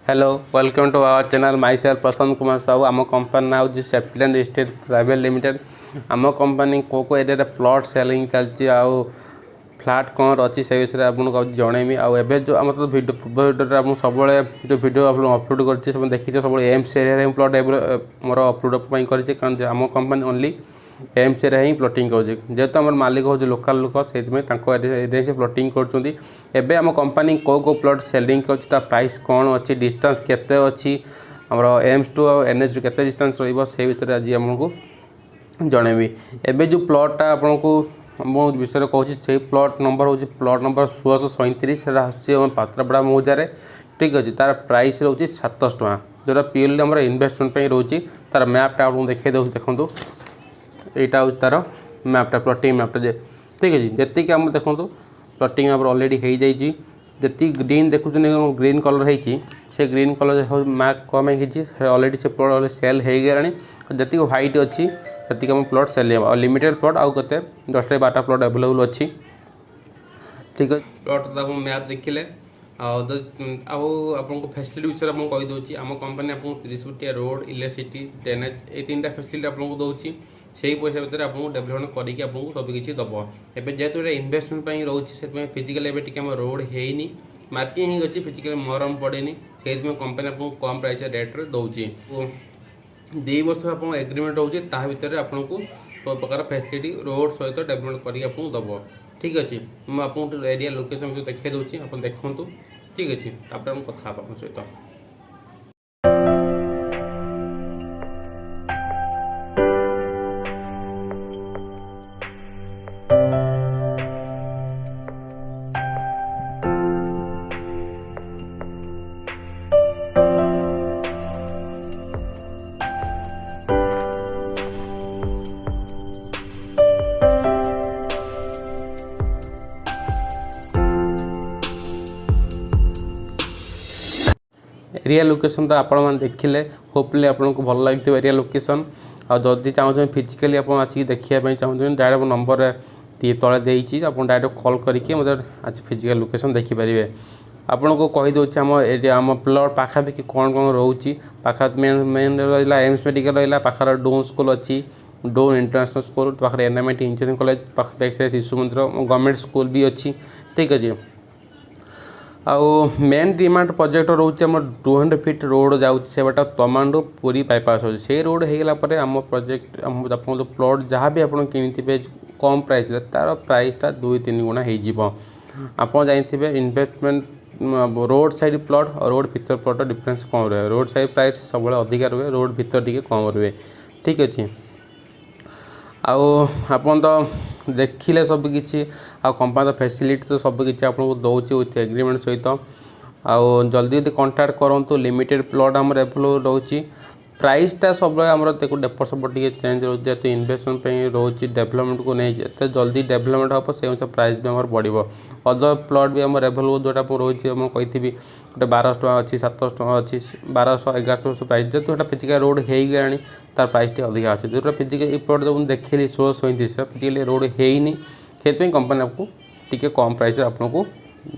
Hello welcome to our channel myself Prashant Kumar Sahu आम company ना हूँ सेफ्टलैंड इस्टेट प्राइवेट लिमिटेड। आम कंपनी को एरिया प्लट सेलिंग चलती आउ फ्लाट कौन अच्छी से विषय आपको जनइमी आए जो आम तो भिडियो पूर्व भिडियो सब जो भिडियो अपलोड कर देखिए सब एम्स एरिया प्लट मोर अपलोड कर कारण आम कंपनी ओनली एम्स एरिया ही प्लटिंग करेतु आम मालिक हूँ लोकाल लोक से एरिया से प्लटिंग कर आम कंपनी को प्लट सेलिंग कर प्राइस कौन अच्छी डिस्टेंस केते अच्छी आम एम्स टू एनएच केते डिस्टेंस रे भितर आज आमको जनइबी। एबे जो प्लटटा आपन को मो विषय कहूँ से प्लट नंबर हूँ प्लट नंबर 1637 पात्रपड़ा मौजारे ठीक अच्छे तार प्राइस रोचे 700 टଙ୍କା जोटा प्योरली आम इन्वेस्टमेंट रोचे तार मैपटा आपको देखे देखूँ यहाँ हूँ तार मैपटा प्लटिंग मैपटा जे ठीक अच्छे जी आम देखूँ प्लटिंग मैप अलरेडी हो जाइए जी ग्रीन देखुं ग्रीन कलर होती से ग्रीन कलर मैप कम अलरेडी से प्लट सेल हो गला जी व्हाइट अच्छी से आम प्लट सेल लिमिटेड प्लट आउ के 10 12 प्लट अवेलेबल अच्छी ठीक है। प्लट मैप देखिले आपको फैसिलिटी विषय में कहीदे आम कंपनी आपको 30 फुटिया रोड इलेक्ट्रिसिटी ड्रेनेज ये 3टा फैसिलिटी आपको दूसरी से पैसा भितर आपको डेभलपमेंट करके आपको सब किसी दब एवं जेहतु ये इन्वेस्टमेंट रोचे से फिजिकल एवं रोड है मार्किंग ही अच्छी फिजिकल मरम पड़ेनि से कंपनी आपको कम प्राइस रेट्रे दूसरी 2 वर्ष आप एग्रीमेंट रोचे ता भितर आपको सब प्रकार फैसिलिटी रोड सहित डेभलपमेंट करके आपको दब ठीक अच्छे। मुझे आपको एरिया लोकेशन जो देखा दूसरी आप देखूँ ठीक अच्छे तापर कथा सहित। एरिया लोकेशन तो आपण मैंने देखिले होपफुली आपको भल लगे एरिया लोकेशन आदि चाहते फिजिकली आप आसिक देखापी चाहते डायरेक्ट नंबर तले देती आप डायरेक्ट कॉल करके मतलब आज फिजिकल लोकेशन देखिपारे। आपन को कहीदे आम एरिया आम प्लट पाखापाखि कौन कौन रोचे पाखा मेन रहा एम्स मेडिकल रहा पाखर डोन स्कूल अच्छी डोन इंटरनेशनल स्कूल पाखे एनएमआईटी इंजीनियरिंग कॉलेज पाखे शिशु मंदिर गवर्नमेंट स्कूल भी अच्छी ठीक अच्छे। आउ मेन डिमांड प्रोजेक्ट रोचे आम 200 फीट रोड जाऊँगी बाटा तमांडू पूरी बाईपास हो से रोड होगला आम प्रोजेक्ट आप प्लट जहाँ भी आप कि कम प्राइस तार प्राइसटा 2-3 गुणा हो जाइए इन्वेस्टमेंट रोड साइड प्लट और रोड भीतर प्लट डिफरेंस कम रहे रोड साइड प्राइस सब अधिका रुए रोड भीतर टी कम रुए ठीक अच्छे। आपन तो देखिले सब किसी कंपनी फैसिलिटी तो सब किसी आपको दौर विथ एग्रीमेंट सहित आउ जल्दी जल्दी कंटाक्ट करूँ लिमिटेड प्लट आम अवेलेबल रोचे प्राइसटा सब देखो डेपर सपर टे चेंज रोचे जेहतु इन्वेस्टमेंट रोचे डेभलपमेंट को नहीं जिते जल्दी डेभलपमेंट हम से अनुसार प्राइस भी आम बढ़ो अदर प्लट भी आम अवेलेबल जोटा रोचे कही गोटे 1200 टଙ୍କା अच्छी 700 टଙ୍କା अच्छी 1200 1100 प्राइस जेहतु गोटा फिजिकल रोड हो गलानी तार प्राइस टे अधिका अच्छे जोटा फिजिकल प्लट जो देखिली 1637 फिजिकल रोड है से कंपनी आपको टी कम प्राइस आपको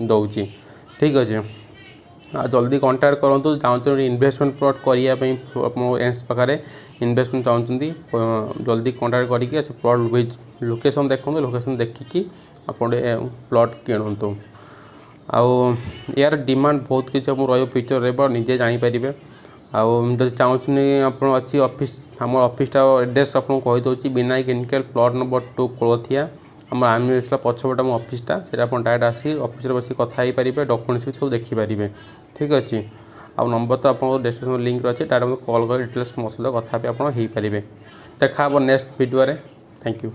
दौर ठीक अच्छे। जल्दी कंटाक्ट करूँ चाहते इन्वेस्टमेंट प्लट करने एम्स पाखे इन्वेस्टमेंट चाहते जल्दी कंटाक्ट करके प्लट लोकेशन देखो लोकेशन देखिकी आप प्लट किणु यार डिमांड बहुत किसी रही फ्यूचर रहा निजे जापर आदि चाहूँ आप अच्छी ऑफिस आम ऑफिसटा एड्रेस आपको कहीदे विनायक इनकेल प्लट नंबर 2 कोलथिया आम आर्मी पछपटे आम ऑफिसटा से डायरेक्ट आसी ऑफिस बस कथा पारे डॉक्यूमेंट्स भी सब देखिपारे ठीक अच्छे। आ नंबर तो आप डिस्क्रिप्शन लिंक अच्छे डायरेक्ट कॉल कर डिटेल्स मो सहित कथा भी आप देखा नेक्स्ट वीडियो। Thank you.